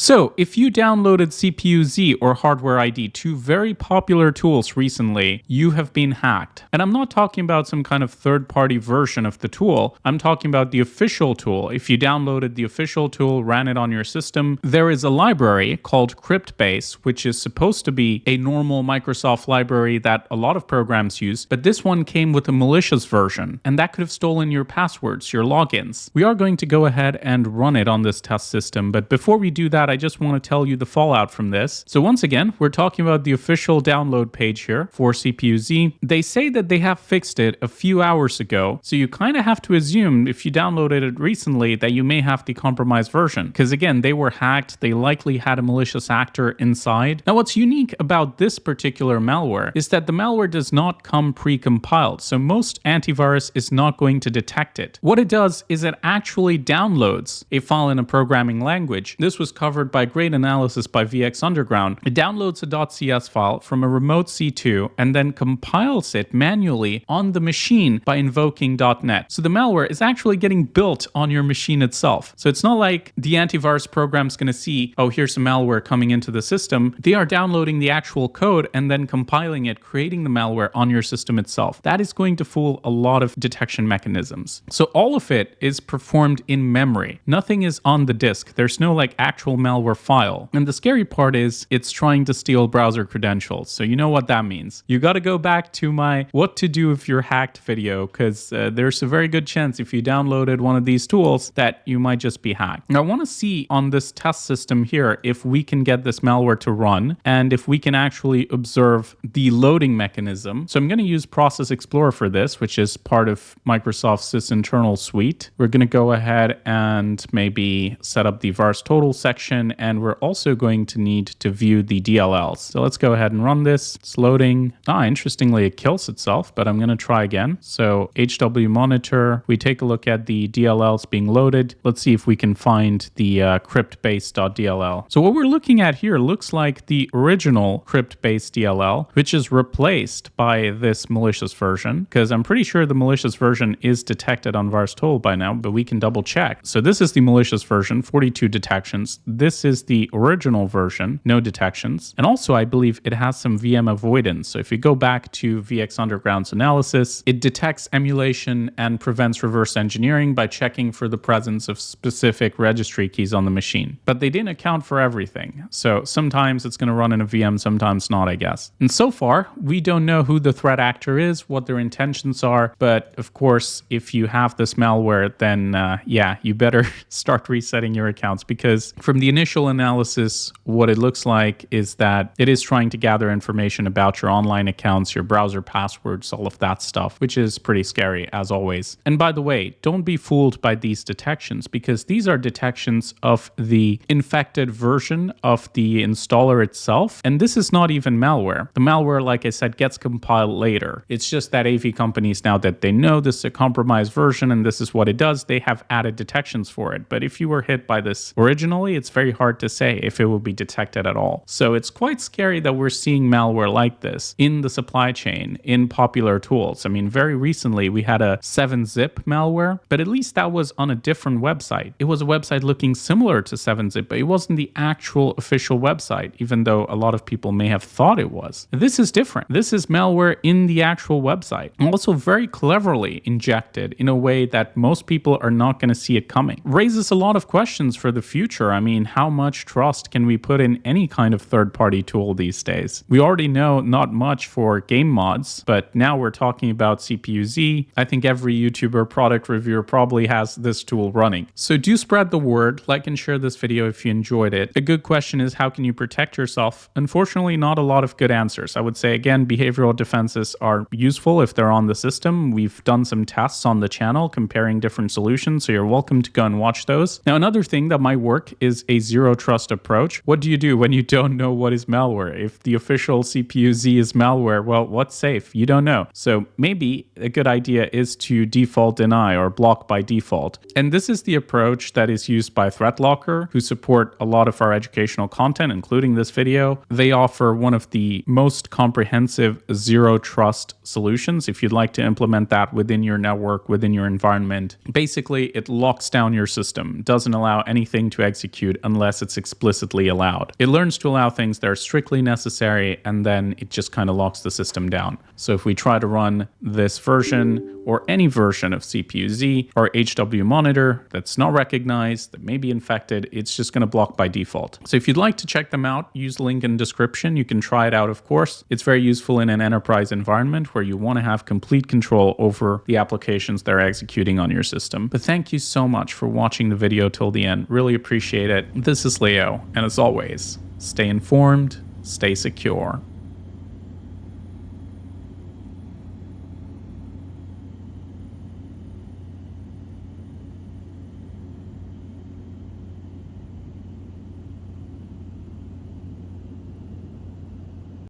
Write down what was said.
So, if you downloaded CPU-Z or Hardware ID, two very popular tools recently, you have been hacked. And I'm not talking about some kind of third-party version of the tool. I'm talking about the official tool. If you downloaded the official tool, ran it on your system, there is a library called CryptBase, which is supposed to be a normal Microsoft library that a lot of programs use, but this one came with a malicious version, and that could have stolen your passwords, your logins. We are going to go ahead and run it on this test system, but before we do that, I just want to tell you the fallout from this. So once again, we're talking about the official download page here for CPU-Z. They say that they have fixed it a few hours ago, so you kind of have to assume if you downloaded it recently that you may have the compromised version, because again, they were hacked. They likely had a malicious actor inside. Now, what's unique about this particular malware is that the malware does not come pre-compiled, so most antivirus is not going to detect it. What it does is it actually downloads a file in a programming language. This was covered by great analysis by VX Underground. It downloads a .cs file from a remote C2 and then compiles it manually on the machine by invoking .NET. So the malware is actually getting built on your machine itself. So it's not like the antivirus program's going to see, oh, here's some malware coming into the system. They are downloading the actual code and then compiling it, creating the malware on your system itself. That is going to fool a lot of detection mechanisms. So all of it is performed in memory. Nothing is on the disk. There's no like actual malware file. And the scary part is it's trying to steal browser credentials. So you know what that means. You got to go back to my what to do if you're hacked video, because there's a very good chance if you downloaded one of these tools that you might just be hacked. Now, I want to see on this test system here if we can get this malware to run and if we can actually observe the loading mechanism. So I'm going to use Process Explorer for this, which is part of Microsoft's sysinternal suite. We're going to go ahead and maybe set up the VARSTotal section, and we're also going to need to view the DLLs. So let's go ahead and run this. It's loading. Interestingly, it kills itself, but I'm going to try again. So HWMonitor, we take a look at the DLLs being loaded. Let's see if we can find the cryptbase.dll. So what we're looking at here looks like the original cryptbase DLL, which is replaced by this malicious version, because I'm pretty sure the malicious version is detected on VARSTotal by now, but we can double check. So this is the malicious version, 42 detections. This is the original version, no detections. And also, I believe it has some VM avoidance. So if you go back to VX Underground's analysis, it detects emulation and prevents reverse engineering by checking for the presence of specific registry keys on the machine. But they didn't account for everything. So sometimes it's going to run in a VM, sometimes not, I guess. And so far, we don't know who the threat actor is, what their intentions are. But of course, if you have this malware, then yeah, you better start resetting your accounts, because from the initial analysis, what it looks like is that it is trying to gather information about your online accounts, your browser passwords, all of that stuff, which is pretty scary as always. And by the way, don't be fooled by these detections, because these are detections of the infected version of the installer itself. And this is not even malware. The malware, like I said, gets compiled later. It's just that AV companies, now that they know this is a compromised version and this is what it does, they have added detections for it. But if you were hit by this originally, it's very hard to say if it will be detected at all. So it's quite scary that we're seeing malware like this in the supply chain, in popular tools. I mean, very recently we had a 7-zip malware, but at least that was on a different website. It was a website looking similar to 7-zip, but it wasn't the actual official website, even though a lot of people may have thought it was. This is different. This is malware in the actual website, and also very cleverly injected in a way that most people are not going to see it coming. Raises a lot of questions for the future. I mean, how much trust can we put in any kind of third-party tool these days? We already know not much for game mods, but now we're talking about CPU-Z. I think every YouTuber, product reviewer probably has this tool running. So do spread the word, like and share this video if you enjoyed it. A good question is, how can you protect yourself? Unfortunately, not a lot of good answers. I would say, again, behavioral defenses are useful if they're on the system. We've done some tests on the channel comparing different solutions, so you're welcome to go and watch those. Now, another thing that might work is a zero trust approach. What do you do when you don't know what is malware? If the official CPU-Z is malware, well, what's safe? You don't know. So maybe a good idea is to default deny or block by default. And this is the approach that is used by ThreatLocker, who support a lot of our educational content, including this video. They offer one of the most comprehensive zero trust solutions. If you'd like to implement that within your network, within your environment, basically it locks down your system, doesn't allow anything to execute unless it's explicitly allowed. It learns to allow things that are strictly necessary, and then it just kind of locks the system down. So if we try to run this version or any version of CPU-Z or HWMonitor that's not recognized, that may be infected, it's just going to block by default. So if you'd like to check them out, use the link in the description. You can try it out, of course. It's very useful in an enterprise environment where you want to have complete control over the applications that are executing on your system. But thank you so much for watching the video till the end. Really appreciate it. This is Leo, and as always, stay informed, stay secure.